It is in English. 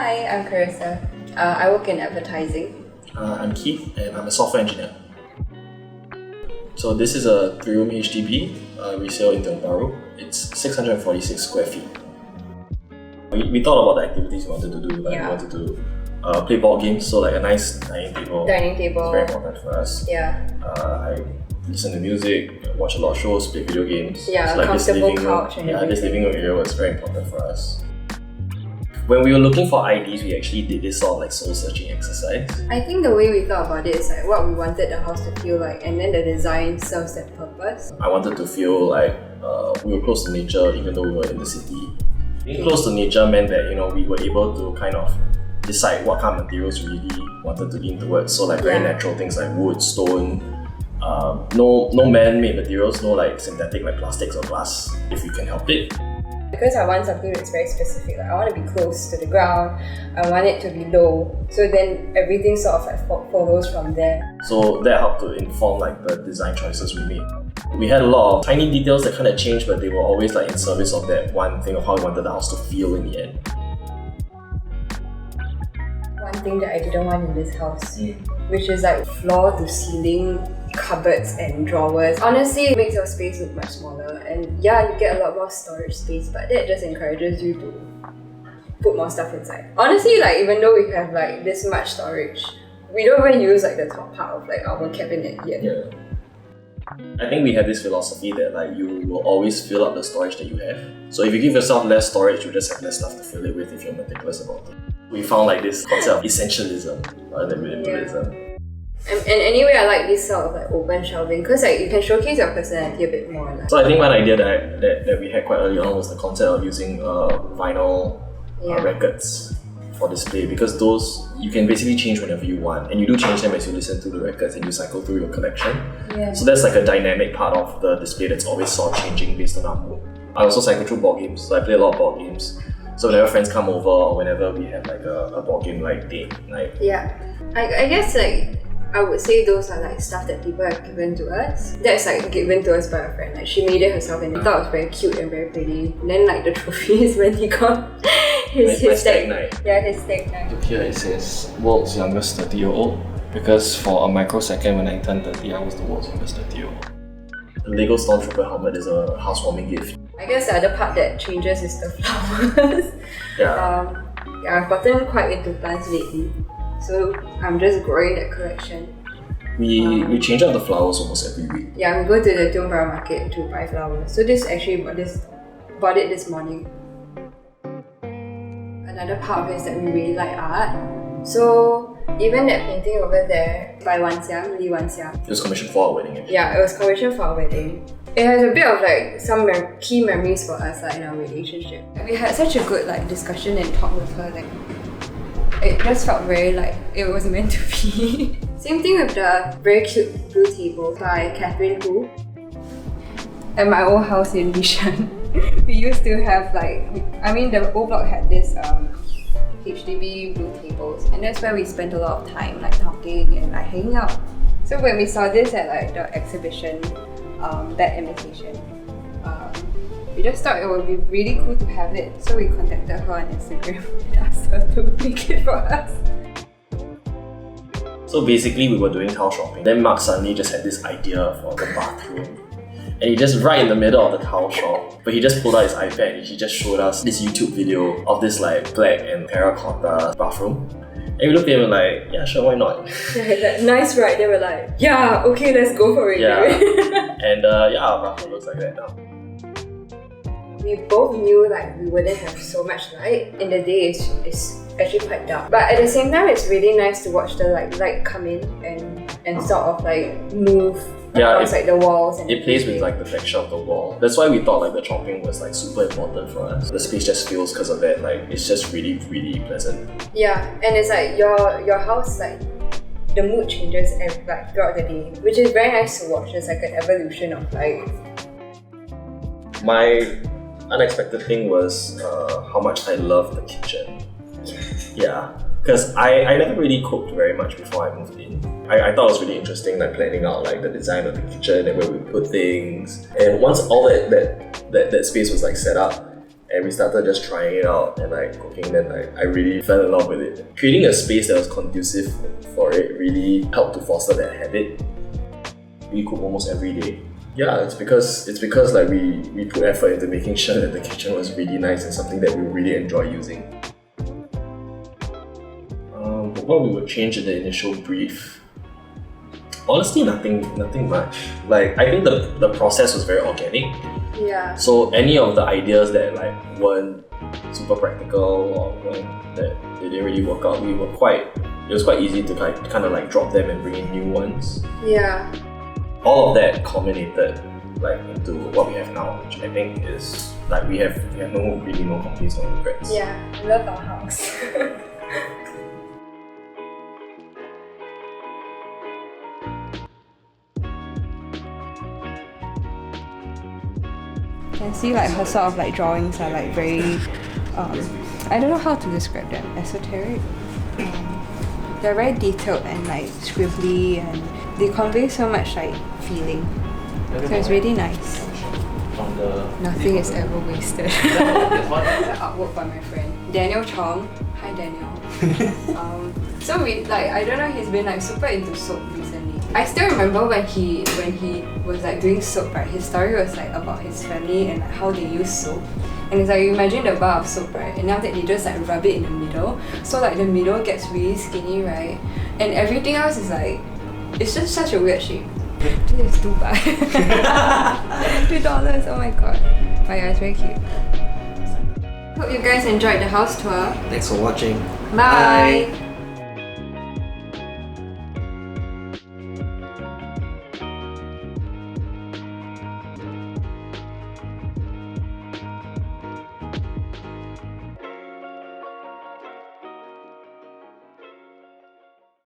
Hi, I'm Carissa. I work in advertising. I'm Keith and I'm a software engineer. So this is a 3-room HDB resale in Bahru. It's 646 square feet. We thought about the activities we wanted to do. We wanted to play board games, so like a nice dining table. It's very important for us. I listen to music, watch a lot of shows, play video games. So like comfortable couch and everything. This living room area was very important for us. When we were looking for IDs, we actually did this sort of like soul-searching exercise. I think the way we thought about it is like what we wanted the house to feel like, and then the design serves that purpose. I wanted to feel like we were close to nature even though we were in the city. Being close to nature meant that we were able to kind of decide what kind of materials we really wanted to lean towards. So like very natural things like wood, stone, no man-made materials, no like synthetic like plastics or glass if you can help it. Because I want something that's very specific, like I want to be close to the ground, I want it to be low, so then everything sort of like follows from there. So that helped to inform like the design choices we made. We had a lot of tiny details that kind of changed, but they were always like in service of that one thing of how we wanted the house to feel in the end. One thing that I didn't want in this house, which is like floor to ceiling cupboards and drawers. Honestly, it makes your space look much smaller, and you get a lot more storage space, but that just encourages you to put more stuff inside. Honestly, like even though we have like this much storage, we don't even use like the top part of like our cabinet yet. I think we have this philosophy that like you will always fill up the storage that you have. So if you give yourself less storage, you just have less stuff to fill it with if you're meticulous about it. We found like this concept of essentialism rather than minimalism. And anyway, I like this sort of like open shelving because like you can showcase your personality a bit more. So I think one idea that we had quite early on was the concept of using vinyl records for display, because those you can basically change whenever you want, and you do change them as you listen to the records and you cycle through your collection. So that's like a dynamic part of the display that's always sort of changing based on our mood. I also cycle through board games, so I play a lot of board games. So whenever friends come over or whenever we have like a board game like date night. I guess like I would say those are like stuff that people have given to us. That's like given to us by a friend. Like she made it herself and I thought it was very cute and very pretty. And then like the trophy is when he got his stag night. Yeah, his stag night. Look here, it says world's youngest 30-year-old, because for a microsecond when I turned 30, I was the world's youngest 30-year-old. The Lego Stormtrooper helmet is a housewarming gift. I guess the other part that changes is the flowers. I've gotten quite into plants lately, so I'm just growing that collection. We change out the flowers almost every week. We go to the Tiong market to buy flowers. So this actually bought it this morning. Another part of it is that we really like art. So even that painting over there by Lee Wan Xiang. It was commissioned for our wedding. It was commissioned for our wedding. It has a bit of like some key memories for us like in our relationship. We had such a good like discussion and talk with her. Like it just felt very like it was meant to be. Same thing with the very cute blue table by Catherine Hu. At my old house in Bishan, we used to have the old block had this HDB blue tables, and that's where we spent a lot of time like talking and like hanging out. So when we saw this at like the exhibition, that imitation, we just thought it would be really cool to have it. So we contacted her on Instagram and asked her to make it for us. So basically we were doing tile shopping. Then Mark suddenly just had this idea for the bathroom. And he just right in the middle of the towel shop, but he just pulled out his iPad and he just showed us this YouTube video of this like black and terracotta bathroom. And we looked at him and like, yeah, sure, why not? Nice, right? They were like, yeah, okay, let's go for it. And our bathroom looks like that now. We both knew like we wouldn't have so much light. In the day, it's actually quite dark. But at the same time, it's really nice to watch the light come in and sort of like move across like the walls. And it plays with like the texture of the wall. That's why we thought like the chopping was like super important for us. The space just feels because of that. Like it's just really, really pleasant. And it's like your house like the mood changes throughout the day, which is very nice to watch. It's like an evolution of life. My unexpected thing was how much I love the kitchen. Because I never really cooked very much before I moved in. I thought it was really interesting like planning out like the design of the kitchen and where we put things. And once all that space was like set up, And we started just trying it out and like cooking, then I really fell in love with it. Creating a space that was conducive for it really helped to foster that habit. We cook almost every day. Yeah, it's because like we put effort into making sure that the kitchen was really nice and something that we really enjoy using. What we would change in the initial brief? Honestly, nothing much. Like I think the process was very organic. Yeah. So any of the ideas that like weren't super practical or that they didn't really work out, it was quite easy to kind of like drop them and bring in new ones. Yeah. All of that culminated like into what we have now, which I think is like we have no complaints, no regrets. Yeah, I love our house. You can see like her sort of like drawings are like very, I don't know how to describe them, esoteric. They're very detailed and like scribbly, and they convey so much like feeling. So it's really nice. Nothing is ever wasted. The artwork by my friend Daniel Chong. Hi Daniel. So we like, I don't know, he's been like super into soap recently. I still remember when he was like doing soap, right? His story was like about his family and like how they use soap. And it's like, you imagine the bar of soap, right? And now that they just like rub it in the middle, so like the middle gets really skinny, right? And everything else is like, it's just such a weird shape. This is too bad. $2, oh my god. But yeah, it's very cute. Hope you guys enjoyed the house tour. Thanks for watching. Bye.